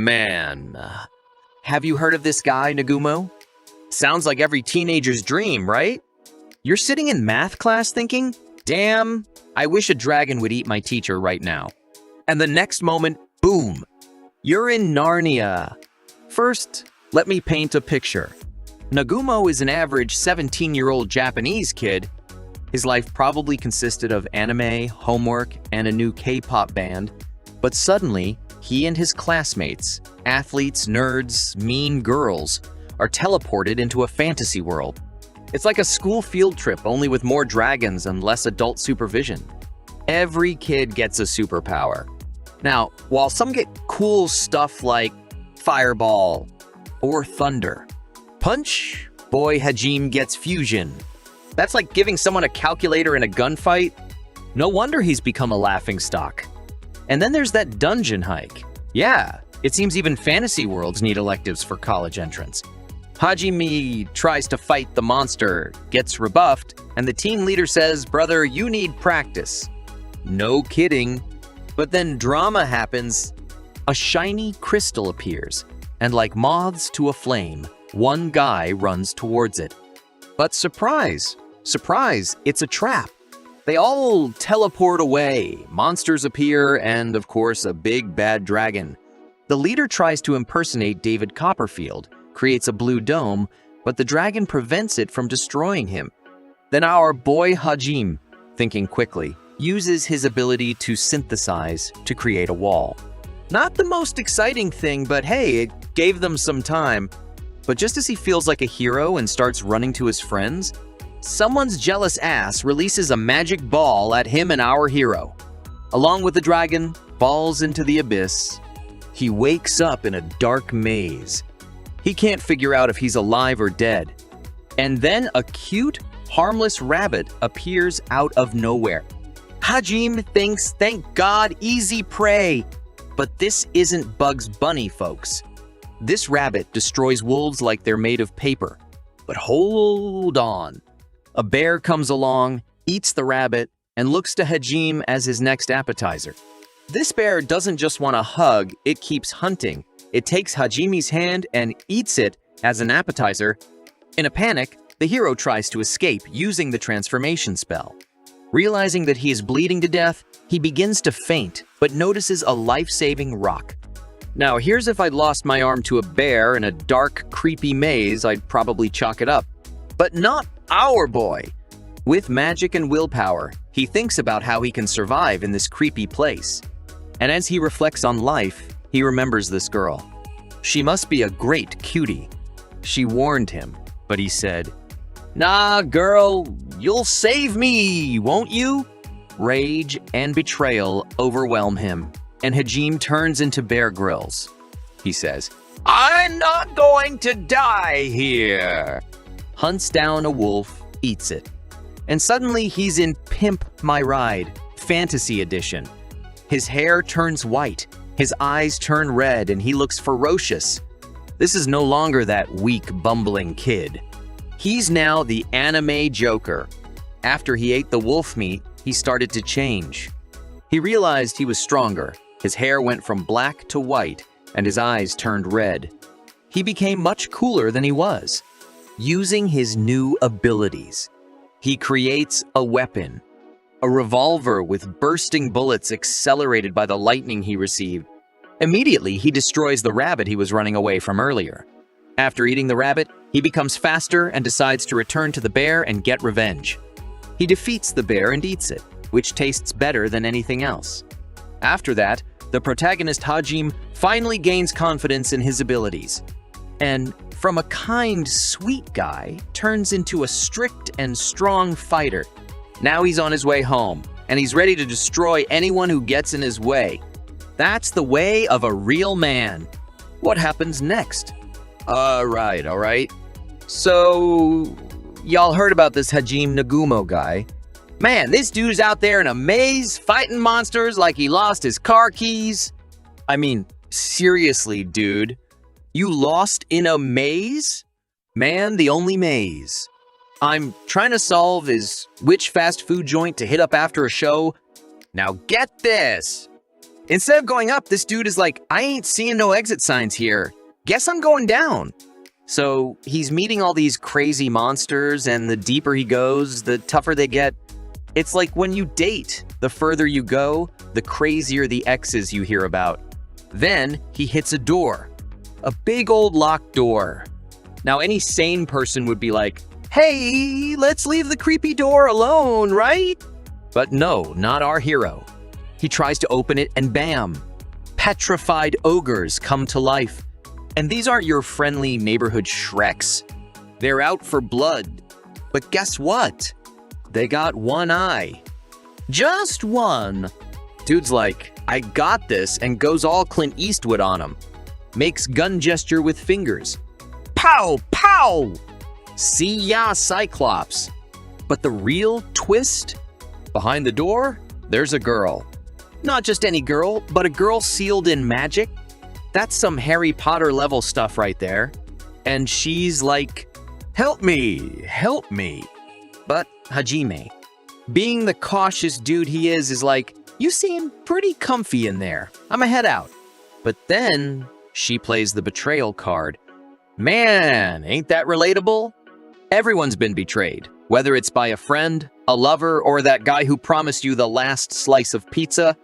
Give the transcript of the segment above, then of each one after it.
Man, have you heard of this guy, Nagumo? Sounds like every teenager's dream, right? You're sitting in math class thinking, damn, I wish a dragon would eat my teacher right now. And the next moment, boom, you're in Narnia. First, let me paint a picture. Nagumo is an average 17-year-old Japanese kid. His life probably consisted of anime, homework, and a new K-pop band. But suddenly, he and his classmates, athletes, nerds, mean girls, are teleported into a fantasy world. It's like a school field trip, only with more dragons and less adult supervision. Every kid gets a superpower. Now, while some get cool stuff like fireball or thunder, punch, boy Hajime gets fusion. That's like giving someone a calculator in a gunfight. No wonder he's become a laughingstock. And then there's that dungeon hike. Yeah, it seems even fantasy worlds need electives for college entrance. Hajime tries to fight the monster, gets rebuffed, and the team leader says, "Brother, you need practice." No kidding. But then drama happens. A shiny crystal appears, and like moths to a flame, one guy runs towards it. But surprise, surprise, it's a trap. They all teleport away, monsters appear, and of course, a big bad dragon. The leader tries to impersonate David Copperfield, creates a blue dome, but the dragon prevents it from destroying him. Then our boy Hajime, thinking quickly, uses his ability to synthesize to create a wall. Not the most exciting thing, but hey, it gave them some time. But just as he feels like a hero and starts running to his friends, someone's jealous ass releases a magic ball at him and our hero. Along with the dragon, falls into the abyss. He wakes up in a dark maze. He can't figure out if he's alive or dead. And then a cute, harmless rabbit appears out of nowhere. Hajime thinks, thank God, easy prey. But this isn't Bugs Bunny, folks. This rabbit destroys wolves like they're made of paper. But hold on. A bear comes along, eats the rabbit, and looks to Hajime as his next appetizer. This bear doesn't just want a hug, it keeps hunting. It takes Hajime's hand and eats it as an appetizer. In a panic, the hero tries to escape using the transformation spell. Realizing that he is bleeding to death, he begins to faint, but notices a life-saving rock. Now, here's if I'd lost my arm to a bear in a dark, creepy maze, I'd probably chalk it up. But not our boy. With magic and willpower, he thinks about how he can survive in this creepy place. And as he reflects on life, he remembers this girl. She must be a great cutie. She warned him, but he said, "Nah, girl, you'll save me, won't you?" Rage and betrayal overwhelm him, and Hajime turns into Bear Grylls. He says, "I'm not going to die here." Hunts down a wolf, eats it. And suddenly he's in Pimp My Ride, Fantasy Edition. His hair turns white, his eyes turn red, and he looks ferocious. This is no longer that weak, bumbling kid. He's now the anime Joker. After he ate the wolf meat, he started to change. He realized he was stronger. His hair went from black to white, and his eyes turned red. He became much cooler than he was. Using his new abilities, he creates a weapon, a revolver with bursting bullets accelerated by the lightning he received. Immediately, he destroys the rabbit he was running away from earlier. After eating the rabbit, he becomes faster and decides to return to the bear and get revenge. He defeats the bear and eats it, which tastes better than anything else. After that, the protagonist Hajime finally gains confidence in his abilities. And from a kind, sweet guy, turns into a strict and strong fighter. Now he's on his way home, and he's ready to destroy anyone who gets in his way. That's the way of a real man. What happens next? All right. So, y'all heard about this Hajime Nagumo guy. Man, this dude's out there in a maze, fighting monsters like he lost his car keys. I mean, seriously, dude. You lost in a maze? Man, the only maze I'm trying to solve is which fast food joint to hit up after a show. Now get this. Instead of going up, this dude is like, I ain't seeing no exit signs here. Guess I'm going down. So he's meeting all these crazy monsters, and the deeper he goes, the tougher they get. It's like when you date, the further you go, the crazier the exes you hear about. Then he hits a door, a big old locked door. Now any sane person would be like, hey, let's leave the creepy door alone, right? But no, not our hero. He tries to open it and bam, petrified ogres come to life. And these aren't your friendly neighborhood Shreks. They're out for blood. But guess what? They got one eye. Just one. Dude's like, I got this, and goes all Clint Eastwood on him. Makes gun gesture with fingers. Pow, pow! See ya, Cyclops. But the real twist? Behind the door, there's a girl. Not just any girl, but a girl sealed in magic. That's some Harry Potter level stuff right there. And she's like, help me, help me. But Hajime, being the cautious dude he is like, you seem pretty comfy in there. I'ma head out. But then she plays the betrayal card. Man, ain't that relatable? Everyone's been betrayed, whether it's by a friend, a lover, or that guy who promised you the last slice of pizza.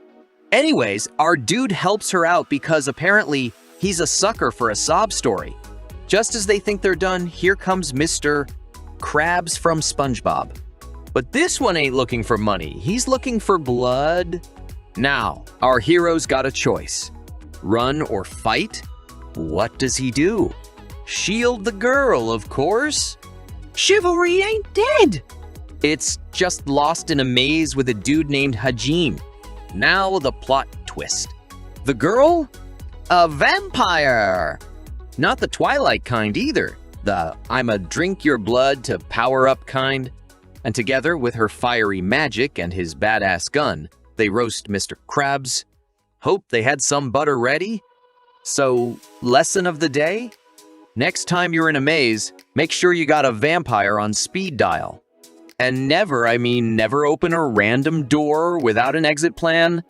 Anyways, our dude helps her out because apparently he's a sucker for a sob story. Just as they think they're done, here comes Mr. Krabs from SpongeBob. But this one ain't looking for money, he's looking for blood. Now, our hero's got a choice. Run or fight? What does he do? Shield the girl, of course. Chivalry ain't dead. It's just lost in a maze with a dude named Hajime. Now the plot twist. The girl? A vampire! Not the Twilight kind either. The I'ma drink your blood to power up kind. And together with her fiery magic and his badass gun, they roast Mr. Krabs. Hope they had some butter ready. So, lesson of the day? Next time you're in a maze, make sure you got a vampire on speed dial. And never, I mean never open a random door without an exit plan.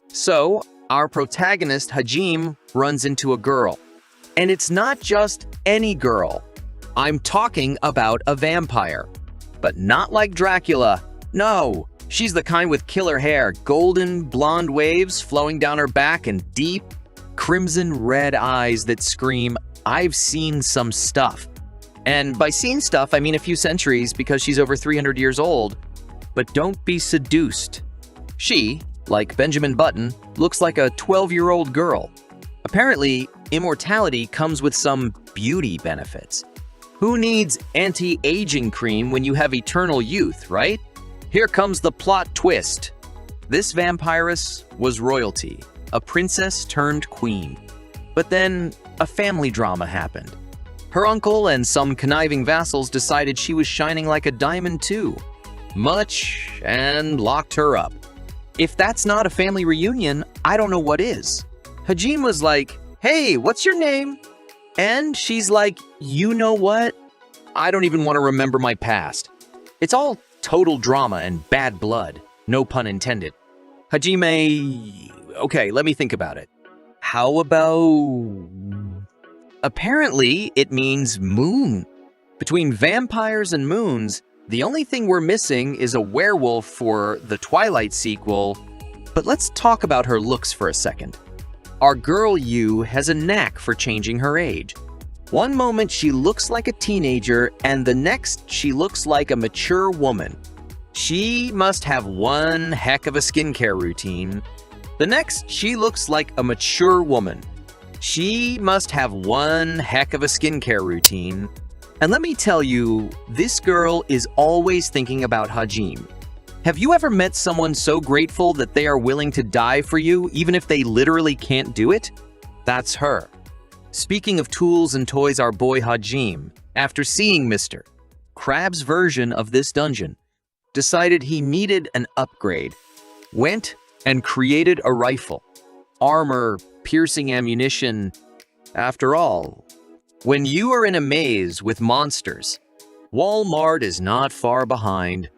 So, our protagonist, Hajime, runs into a girl. And it's not just any girl. I'm talking about a vampire. But not like Dracula. No, she's the kind with killer hair, golden blonde waves flowing down her back, and deep, crimson red eyes that scream, I've seen some stuff. And by seen stuff, I mean a few centuries because she's over 300 years old. But don't be seduced. She, like Benjamin Button, looks like a 12-year-old girl. Apparently, immortality comes with some beauty benefits. Who needs anti-aging cream when you have eternal youth, right? Here comes the plot twist. This vampiress was royalty, a princess turned queen. But then a family drama happened. Her uncle and some conniving vassals decided she was shining like a diamond too. Much, and locked her up. If that's not a family reunion, I don't know what is. Hajime was like, hey, what's your name? And she's like, you know what? I don't even want to remember my past. It's all total drama and bad blood. No pun intended. Hajime, okay, let me think about it. How about... Apparently, it means moon. Between vampires and moons, the only thing we're missing is a werewolf for the Twilight sequel. But let's talk about her looks for a second. Our girl Yu has a knack for changing her age. One moment she looks like a teenager, and the next she looks like a mature woman. She must have one heck of a skincare routine. The next, she looks like a mature woman. She must have one heck of a skincare routine. And let me tell you, this girl is always thinking about Hajime. Have you ever met someone so grateful that they are willing to die for you, even if they literally can't do it? That's her. Speaking of tools and toys, our boy Hajime, after seeing Mr. Krabs' version of this dungeon, decided he needed an upgrade. Went and created a rifle. Armor, piercing ammunition. After all, when you are in a maze with monsters, Walmart is not far behind.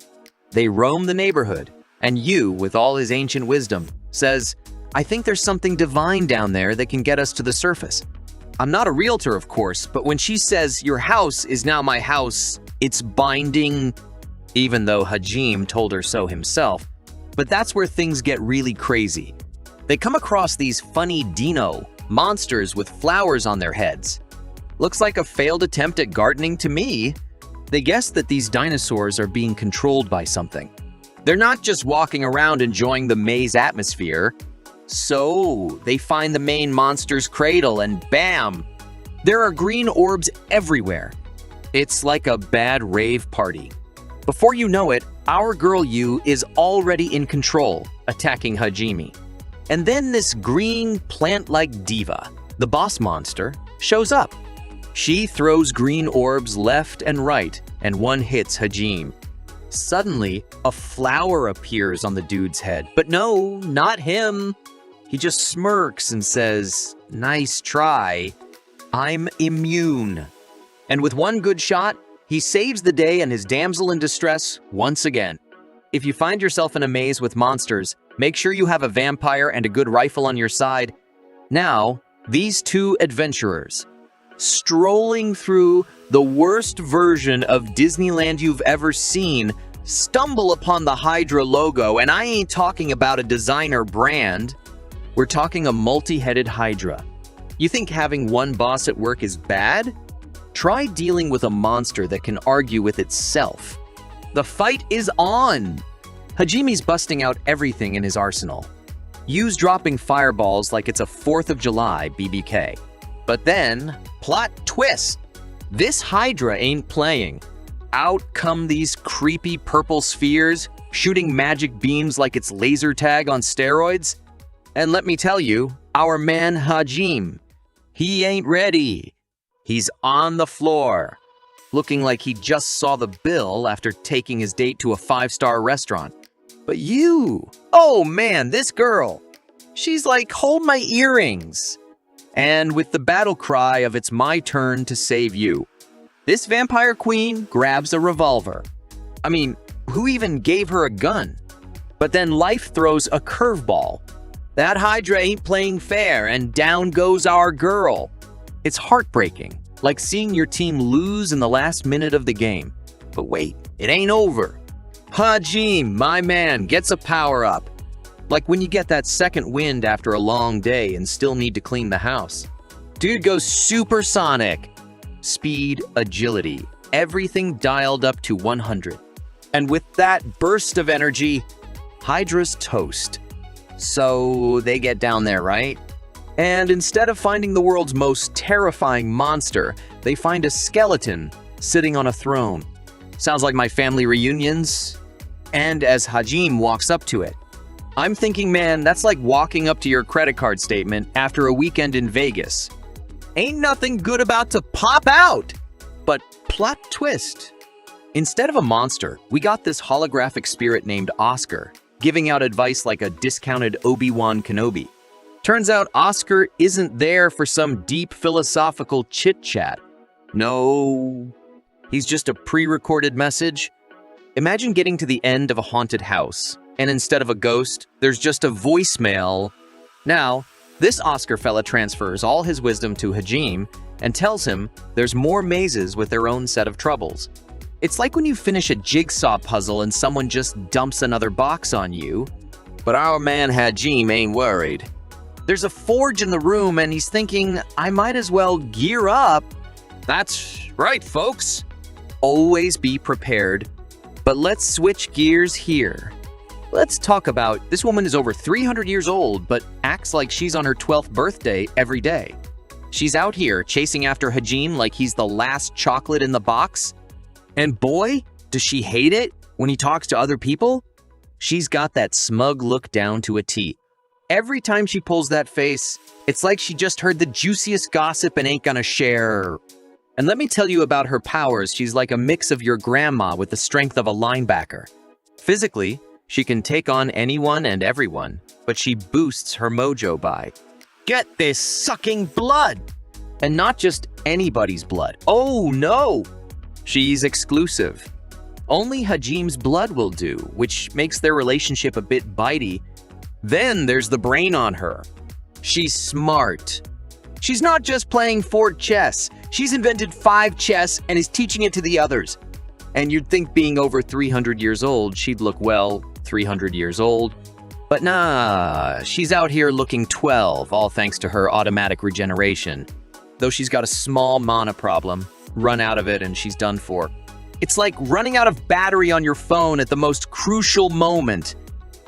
They roam the neighborhood, and you, with all his ancient wisdom, says, I think there's something divine down there that can get us to the surface. I'm not a realtor, of course, but when she says, "Your house is now my house," it's binding, even though Hajime told her so himself. But that's where things get really crazy. They come across these funny dino monsters with flowers on their heads. Looks like a failed attempt at gardening to me. They guess that these dinosaurs are being controlled by something. They're not just walking around enjoying the maze atmosphere. So they find the main monster's cradle and bam! There are green orbs everywhere. It's like a bad rave party. Before you know it, our girl Yu is already in control, attacking Hajime. And then this green plant-like diva, the boss monster, shows up. She throws green orbs left and right, and one hits Hajime. Suddenly, a flower appears on the dude's head. But no, not him. He just smirks and says, "Nice try. I'm immune." And with one good shot, he saves the day and his damsel in distress once again. If you find yourself in a maze with monsters, make sure you have a vampire and a good rifle on your side. Now, these two adventurers, strolling through the worst version of Disneyland you've ever seen, stumble upon the Hydra logo, and I ain't talking about a designer brand. We're talking a multi-headed Hydra. You think having one boss at work is bad? Try dealing with a monster that can argue with itself. The fight is on! Hajime's busting out everything in his arsenal. Yu's dropping fireballs like it's a 4th of July BBK. But then, plot twist! This Hydra ain't playing. Out come these creepy purple spheres, shooting magic beams like it's laser tag on steroids. And let me tell you, our man Hajime, he ain't ready. He's on the floor, looking like he just saw the bill after taking his date to a 5-star restaurant. But you, oh man, this girl, she's like, "Hold my earrings." And with the battle cry of "It's my turn to save you," this vampire queen grabs a revolver. I mean, who even gave her a gun? But then life throws a curveball. That Hydra ain't playing fair, and down goes our girl. It's heartbreaking, like seeing your team lose in the last minute of the game. But wait, it ain't over. Hajime, my man, gets a power-up. Like when you get that second wind after a long day and still need to clean the house. Dude goes supersonic. Speed, agility, everything dialed up to 100. And with that burst of energy, Hydra's toast. So they get down there, right? And instead of finding the world's most terrifying monster, they find a skeleton sitting on a throne. Sounds like my family reunions. And as Hajime walks up to it, I'm thinking, man, that's like walking up to your credit card statement after a weekend in Vegas. Ain't nothing good about to pop out. But plot twist. Instead of a monster, we got this holographic spirit named Oscar, giving out advice like a discounted Obi-Wan Kenobi. Turns out Oscar isn't there for some deep philosophical chit-chat. No, he's just a pre-recorded message. Imagine getting to the end of a haunted house, and instead of a ghost, there's just a voicemail. Now, this Oscar fella transfers all his wisdom to Hajime and tells him there's more mazes with their own set of troubles. It's like when you finish a jigsaw puzzle and someone just dumps another box on you. But our man Hajime ain't worried. There's a forge in the room and he's thinking, I might as well gear up. That's right, folks. Always be prepared. But let's switch gears here. Let's talk about this woman is over 300 years old, but acts like she's on her 12th birthday every day. She's out here chasing after Hajime like he's the last chocolate in the box. And boy, does she hate it when he talks to other people. She's got that smug look down to a T. Every time she pulls that face, it's like she just heard the juiciest gossip and ain't gonna share. And let me tell you about her powers. She's like a mix of your grandma with the strength of a linebacker. Physically, she can take on anyone and everyone, but she boosts her mojo by, get this sucking blood! And not just anybody's blood. Oh no! She's exclusive. Only Hajime's blood will do, which makes their relationship a bit bitey. Then there's the brain on her. She's smart. She's not just playing 4 chess. She's invented 5 chess and is teaching it to the others. And you'd think being over 300 years old, she'd look, well, 300 years old. But nah, she's out here looking 12, all thanks to her automatic regeneration. Though she's got a small mana problem, run out of it and she's done for. It's like running out of battery on your phone at the most crucial moment.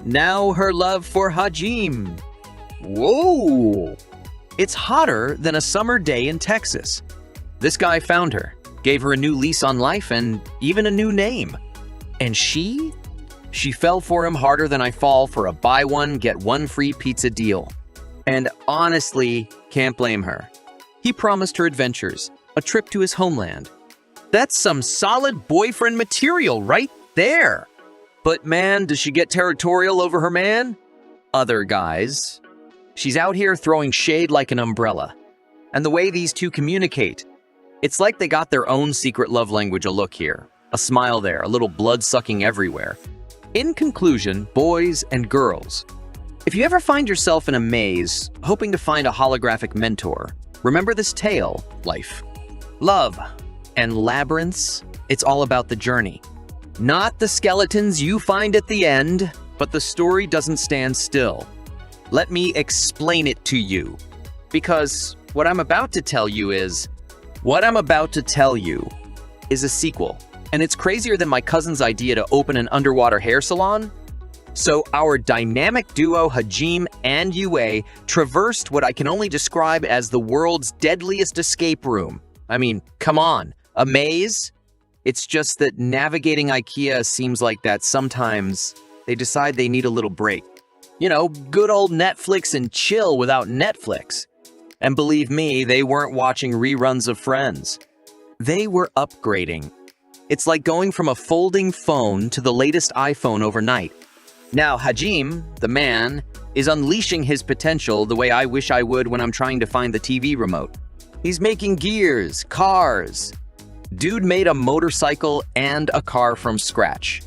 Now her love for Hajime. Whoa! It's hotter than a summer day in Texas. This guy found her, gave her a new lease on life and even a new name. And she fell for him harder than I fall for a buy one, get one free pizza deal. And honestly, can't blame her. He promised her adventures, a trip to his homeland. That's some solid boyfriend material right there. But man, does she get territorial over her man? Other guys. She's out here throwing shade like an umbrella. And the way these two communicate, it's like they got their own secret love language. A look here, a smile there, a little blood sucking everywhere. In conclusion, boys and girls, if you ever find yourself in a maze, hoping to find a holographic mentor, remember this tale, life, love, and labyrinths. It's all about the journey. Not the skeletons you find at the end, but the story doesn't stand still. Let me explain it to you. Because what I'm about to tell you is a sequel. And it's crazier than my cousin's idea to open an underwater hair salon. So our dynamic duo Hajime and Yue traversed what I can only describe as the world's deadliest escape room. I mean, come on, a maze? It's just that navigating IKEA seems like that sometimes they decide they need a little break. You know, good old Netflix and chill without Netflix. And believe me, they weren't watching reruns of Friends. They were upgrading. It's like going from a folding phone to the latest iPhone overnight. Now, Hajime, the man, is unleashing his potential the way I wish I would when I'm trying to find the TV remote. He's making gears, cars. Dude made a motorcycle and a car from scratch.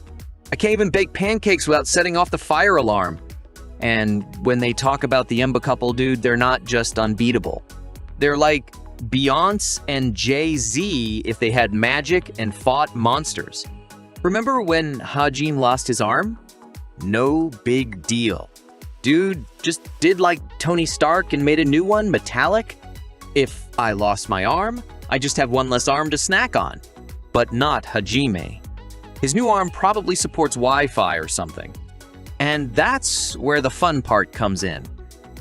I can't even bake pancakes without setting off the fire alarm. And when they talk about the Emba couple, dude, they're not just unbeatable. They're like Beyonce and Jay-Z if they had magic and fought monsters. Remember when Hajime lost his arm? No big deal. Dude just did like Tony Stark and made a new one, metallic. If I lost my arm, I just have one less arm to snack on. But not Hajime. His new arm probably supports Wi-Fi or something. And that's where the fun part comes in.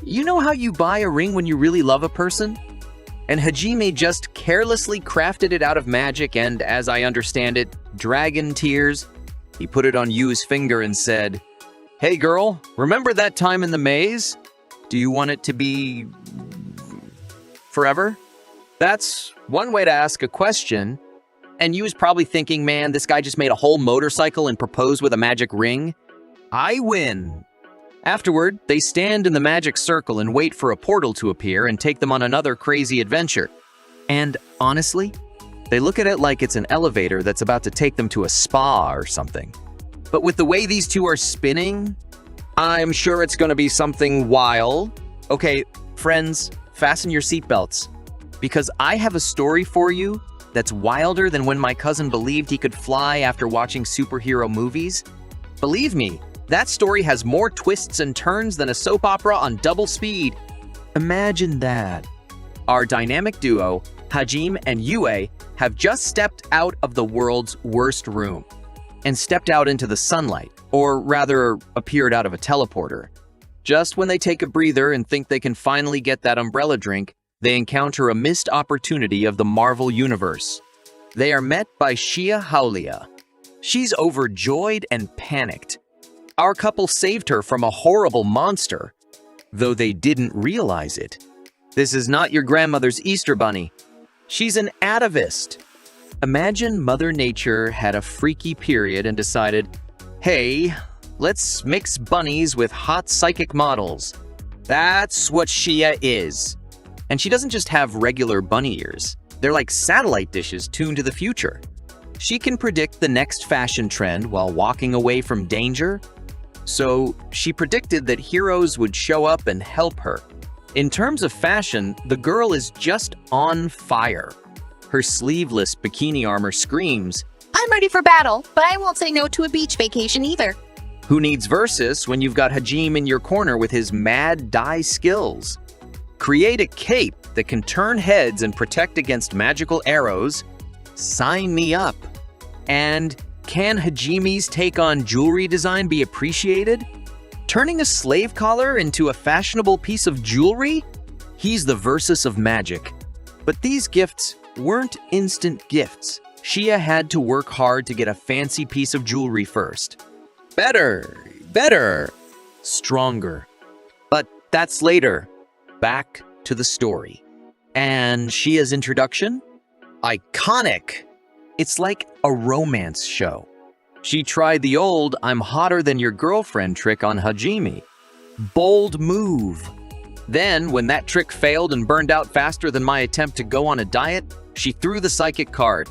You know how you buy a ring when you really love a person? And Hajime just carelessly crafted it out of magic and, as I understand it, dragon tears. He put it on Yu's finger and said, "Hey girl, remember that time in the maze? Do you want it to be forever?" That's one way to ask a question. And Yu was probably thinking, man, this guy just made a whole motorcycle and proposed with a magic ring. I win. Afterward, they stand in the magic circle and wait for a portal to appear and take them on another crazy adventure. And honestly, they look at it like it's an elevator that's about to take them to a spa or something. But with the way these two are spinning, I'm sure it's going to be something wild. Okay, friends, fasten your seatbelts, because I have a story for you that's wilder than when my cousin believed he could fly after watching superhero movies. Believe me, that story has more twists and turns than a soap opera on double speed. Imagine that. Our dynamic duo, Hajime and Yue, have just stepped out of the world's worst room and stepped out into the sunlight, or rather appeared out of a teleporter. Just when they take a breather and think they can finally get that umbrella drink, they encounter a missed opportunity of the Marvel Universe. They are met by Shia Haulia. She's overjoyed and panicked. Our couple saved her from a horrible monster, though they didn't realize it. This is not your grandmother's Easter bunny. She's an atavist. Imagine Mother Nature had a freaky period and decided, hey, let's mix bunnies with hot psychic models. That's what Shia is. And she doesn't just have regular bunny ears. They're like satellite dishes tuned to the future. She can predict the next fashion trend while walking away from danger. So she predicted that heroes would show up and help her. In terms of fashion, the girl is just on fire. Her sleeveless bikini armor screams, I'm ready for battle, but I won't say no to a beach vacation either. "Who needs versus when you've got Hajime in your corner with his mad dye skills? Create a cape that can turn heads and protect against magical arrows? Sign me up." And can Hajime's take on jewelry design be appreciated? Turning a slave collar into a fashionable piece of jewelry? He's the versus of magic. But these gifts weren't instant gifts. Shia had to work hard to get a fancy piece of jewelry first. Better, stronger. But that's later. Back to the story. And Shia's introduction? Iconic. It's like a romance show. She tried the old "I'm hotter than your girlfriend" trick on Hajime. Bold move. Then, when that trick failed and burned out faster than my attempt to go on a diet, she threw the psychic card.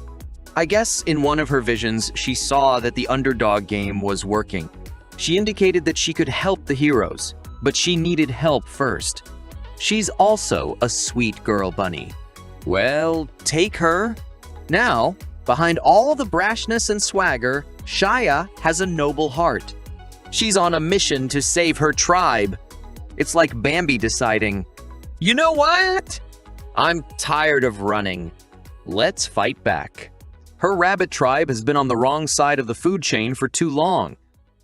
I guess in one of her visions, she saw that the underdog game was working. She indicated that she could help the heroes, but she needed help first. She's also a sweet girl bunny. Well, take her. Now, behind all the brashness and swagger, Shia has a noble heart. She's on a mission to save her tribe. It's like Bambi deciding, "You know what? I'm tired of running. Let's fight back." Her rabbit tribe has been on the wrong side of the food chain for too long.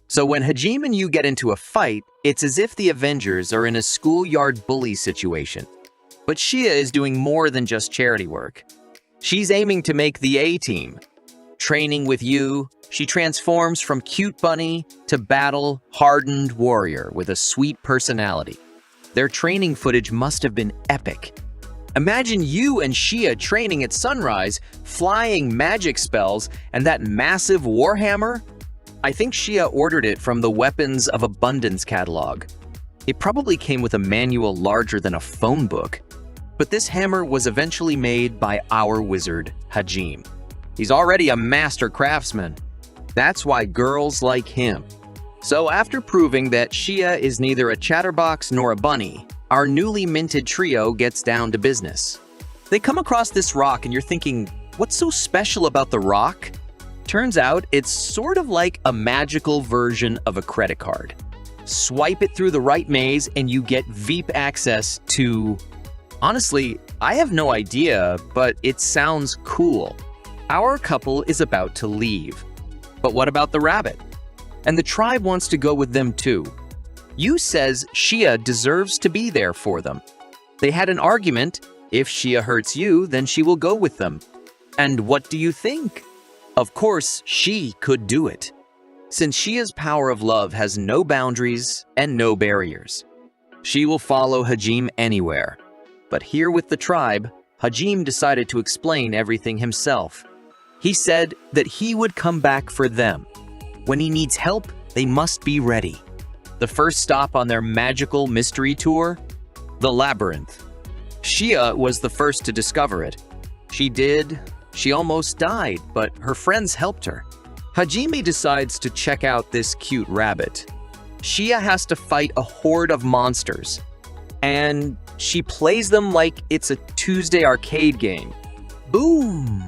So when Hajime and you get into a fight, it's as if the Avengers are in a schoolyard bully situation. But Shia is doing more than just charity work. She's aiming to make the A-team. Training with you, she transforms from cute bunny to battle-hardened warrior with a sweet personality. Their training footage must have been epic. Imagine you and Shia training at sunrise, flying magic spells, and that massive warhammer. I think Shia ordered it from the Weapons of Abundance catalog. It probably came with a manual larger than a phone book. But this hammer was eventually made by our wizard, Hajime. He's already a master craftsman. That's why girls like him. So after proving that Shia is neither a chatterbox nor a bunny, our newly minted trio gets down to business. They come across this rock and you're thinking, what's so special about the rock? Turns out it's sort of like a magical version of a credit card. Swipe it through the right maze and you get VIP access to... Honestly, I have no idea, but it sounds cool. Our couple is about to leave. But what about the rabbit? And the tribe wants to go with them too. Yu says Shia deserves to be there for them. They had an argument. If Shia hurts you, then she will go with them. And what do you think? Of course, she could do it. Since Shia's power of love has no boundaries and no barriers. She will follow Hajime anywhere. But here with the tribe, Hajime decided to explain everything himself. He said that he would come back for them. When he needs help, they must be ready. The first stop on their magical mystery tour? The labyrinth. Shia was the first to discover it. She almost died, but her friends helped her. Hajime decides to check out this cute rabbit. Shia has to fight a horde of monsters. And she plays them like it's a Tuesday arcade game. Boom!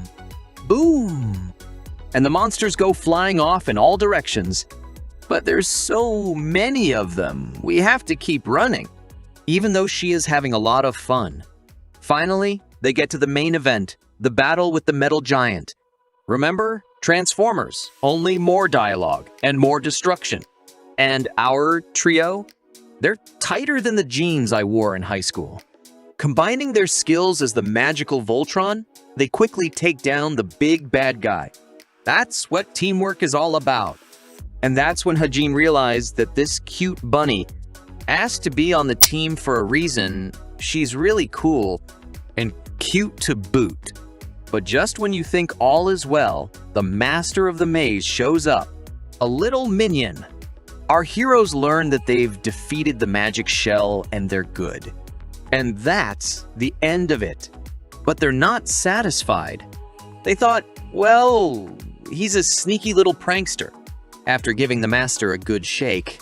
Boom! And the monsters go flying off in all directions. But there's so many of them, we have to keep running. Even though she is having a lot of fun. Finally, they get to the main event, the battle with the metal giant. Remember? Transformers, only more dialogue and more destruction. And our trio? They're tighter than the jeans I wore in high school. Combining their skills as the magical Voltron, they quickly take down the big bad guy. That's what teamwork is all about. And that's when Hajime realized that this cute bunny, asked to be on the team for a reason, she's really cool and cute to boot. But just when you think all is well, the master of the maze shows up, a little minion. Our heroes learn that they've defeated the magic shell and they're good. And that's the end of it. But they're not satisfied. They thought, well, he's a sneaky little prankster. After giving the master a good shake,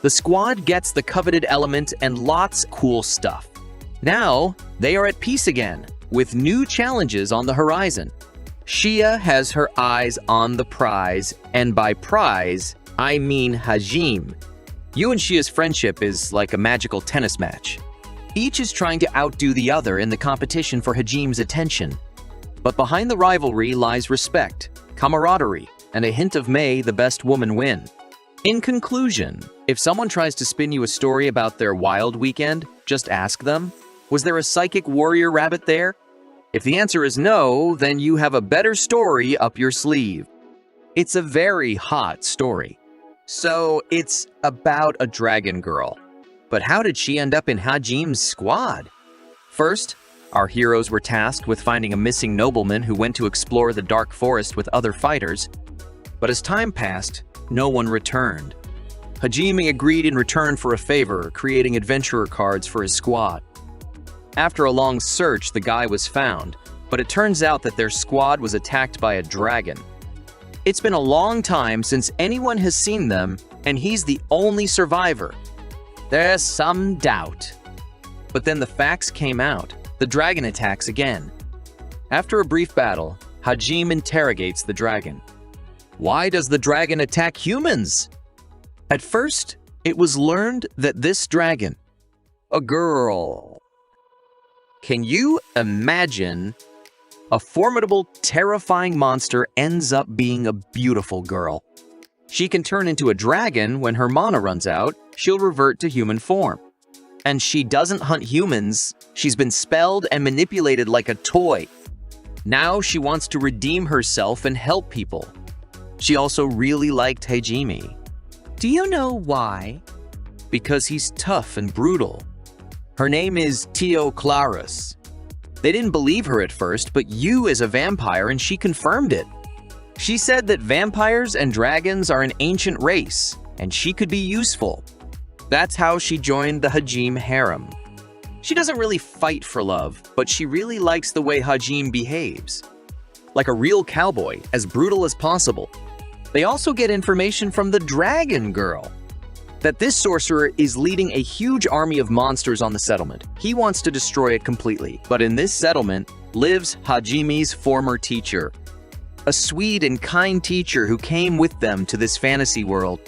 The squad gets the coveted element and lots cool stuff. Now, they are at peace again, with new challenges on the horizon. Shia has her eyes on the prize, and by prize, I mean Hajime. You and Shia's friendship is like a magical tennis match. Each is trying to outdo the other in the competition for Hajime's attention. But behind the rivalry lies respect, camaraderie, and a hint of may the best woman win. In conclusion, if someone tries to spin you a story about their wild weekend, just ask them, was there a psychic warrior rabbit there? If the answer is no, then you have a better story up your sleeve. It's a very hot story. So it's about a dragon girl. But how did she end up in Hajime's squad? First, our heroes were tasked with finding a missing nobleman who went to explore the dark forest with other fighters. But as time passed, no one returned. Hajime agreed in return for a favor, creating adventurer cards for his squad. After a long search, the guy was found, but it turns out that their squad was attacked by a dragon. It's been a long time since anyone has seen them, and he's the only survivor. There's some doubt. But then the facts came out. The dragon attacks again. After a brief battle, Hajime interrogates the dragon. Why does the dragon attack humans? At first, it was learned that this dragon, a girl. Can you imagine? A formidable, terrifying monster ends up being a beautiful girl. She can turn into a dragon when her mana runs out. She'll revert to human form. And she doesn't hunt humans. She's been spelled and manipulated like a toy. Now she wants to redeem herself and help people. She also really liked Hajime. Do you know why? Because he's tough and brutal. Her name is Tio Clarus. They didn't believe her at first, but you is a vampire and she confirmed it. She said that vampires and dragons are an ancient race, and she could be useful. That's how she joined the Hajime Harem. She doesn't really fight for love, but she really likes the way Hajime behaves. Like a real cowboy, as brutal as possible. They also get information from the dragon girl. That this sorcerer is leading a huge army of monsters on the settlement. He wants to destroy it completely. But in this settlement lives Hajime's former teacher. A sweet and kind teacher who came with them to this fantasy world.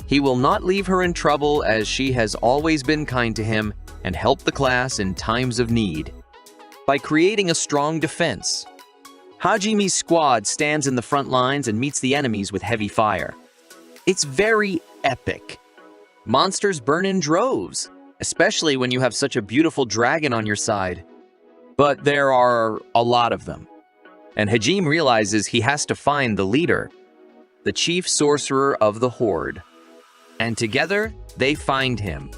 He will not leave her in trouble as she has always been kind to him and helped the class in times of need. By creating a strong defense, Hajime's squad stands in the front lines and meets the enemies with heavy fire. It's very epic. Monsters burn in droves, especially when you have such a beautiful dragon on your side. But there are a lot of them. And Hajime realizes he has to find the leader, the chief sorcerer of the Horde. And together, they find him.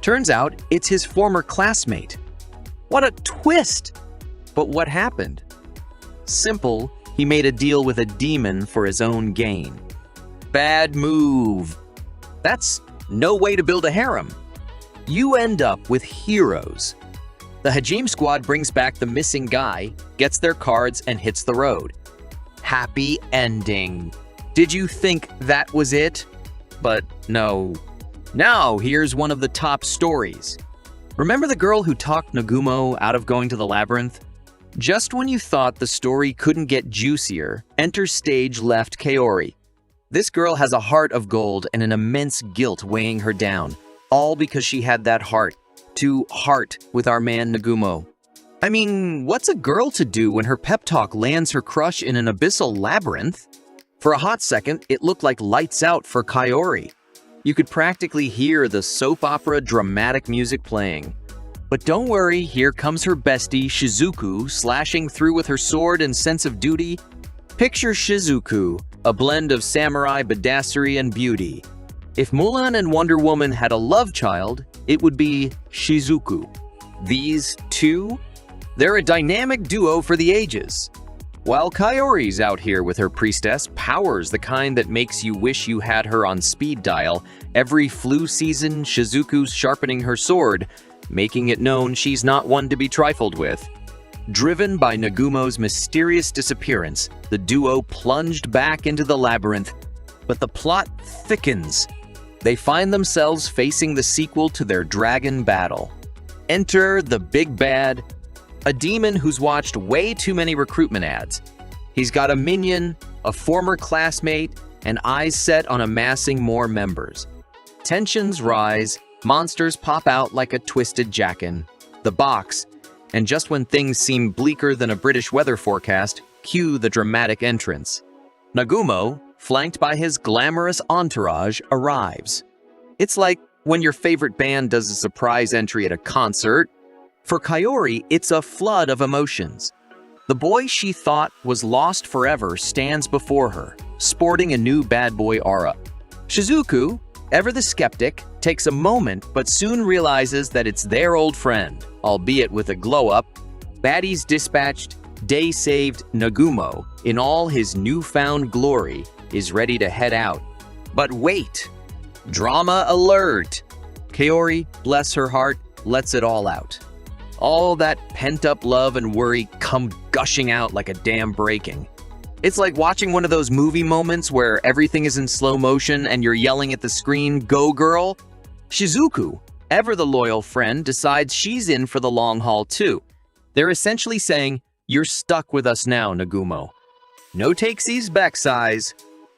Turns out, it's his former classmate. What a twist! But what happened? Simple, he made a deal with a demon for his own gain. Bad move. That's no way to build a harem. You end up with heroes. The Hajime squad brings back the missing guy, gets their cards, and hits the road. Happy ending. Did you think that was it? But no. Now, here's one of the top stories. Remember the girl who talked Nagumo out of going to the labyrinth? Just when you thought the story couldn't get juicier, enter stage left Kaori. This girl has a heart of gold and an immense guilt weighing her down, all because she had that heart to heart with our man Nagumo. I mean, what's a girl to do when her pep talk lands her crush in an abyssal labyrinth? For a hot second, it looked like lights out for Kaori. You could practically hear the soap opera dramatic music playing. But don't worry, here comes her bestie Shizuku slashing through with her sword and sense of duty. Picture Shizuku, a blend of samurai badassery and beauty. If Mulan and Wonder Woman had a love child, it would be Shizuku. These two? They're a dynamic duo for the ages. While Kaori's out here with her priestess powers, the kind that makes you wish you had her on speed dial, every flu season Shizuku's sharpening her sword, making it known she's not one to be trifled with. Driven by Nagumo's mysterious disappearance, the duo plunged back into the labyrinth, but the plot thickens. they find themselves facing the sequel to their dragon battle. Enter the big bad, a demon who's watched way too many recruitment ads. He's got a minion, a former classmate, and eyes set on amassing more members. Tensions rise, monsters pop out like a twisted jackin. The box, and just when things seem bleaker than a British weather forecast, cue the dramatic entrance. Nagumo, flanked by his glamorous entourage, arrives. It's like when your favorite band does a surprise entry at a concert. For Kaori, it's a flood of emotions. The boy she thought was lost forever stands before her, sporting a new bad boy aura. Shizuku, ever the skeptic, takes a moment but soon realizes that it's their old friend, albeit with a glow-up. Baddies dispatched, day saved Nagumo, in all his newfound glory, is ready to head out. But wait! Drama alert! Kaori, bless her heart, lets it all out. All that pent-up love and worry come gushing out like a dam breaking. It's like watching one of those movie moments where everything is in slow motion and you're yelling at the screen, "Go girl!" Shizuku, ever the loyal friend, decides she's in for the long haul too. They're essentially saying, "You're stuck with us now, Nagumo." No takesies, backsize.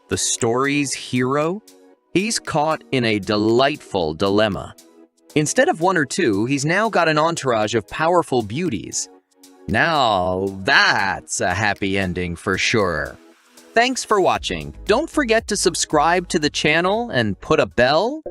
The story's hero? He's caught in a delightful dilemma. Instead of one or two, he's now got an entourage of powerful beauties. Now, that's a happy ending for sure. Thanks for watching. Don't forget to subscribe to the channel and put a bell